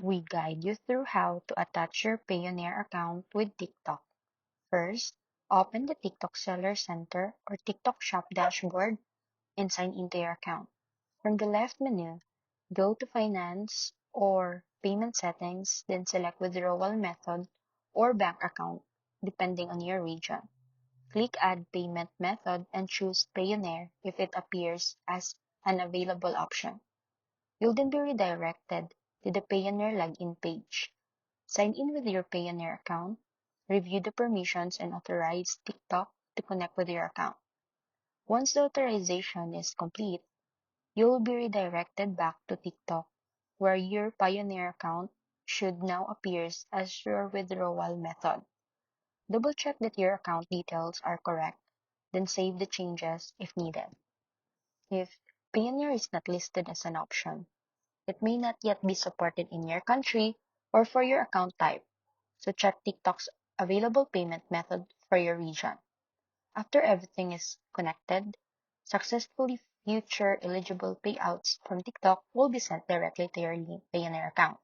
we guide you through how to attach your Payoneer account with TikTok. First, open the TikTok Seller Center or TikTok Shop dashboard and sign into your account. From the left menu, go to Finance or Payment Settings, then select Withdrawal Method or Bank Account, depending on your region. Click Add Payment Method and choose Payoneer if it appears as an available option. You'll then be redirected to the Payoneer login page. Sign in with your Payoneer account, review the permissions, and authorize TikTok to connect with your account. Once the authorization is complete, you will be redirected back to TikTok, where your Payoneer account should now appear as your withdrawal method. Double check that your account details are correct, then save the changes if needed. If Payoneer is not listed as an option, it may not yet be supported in your country or for your account type, so check TikTok's available payment method for your region. After everything is connected, successfully future eligible payouts from TikTok will be sent directly to your Payoneer account.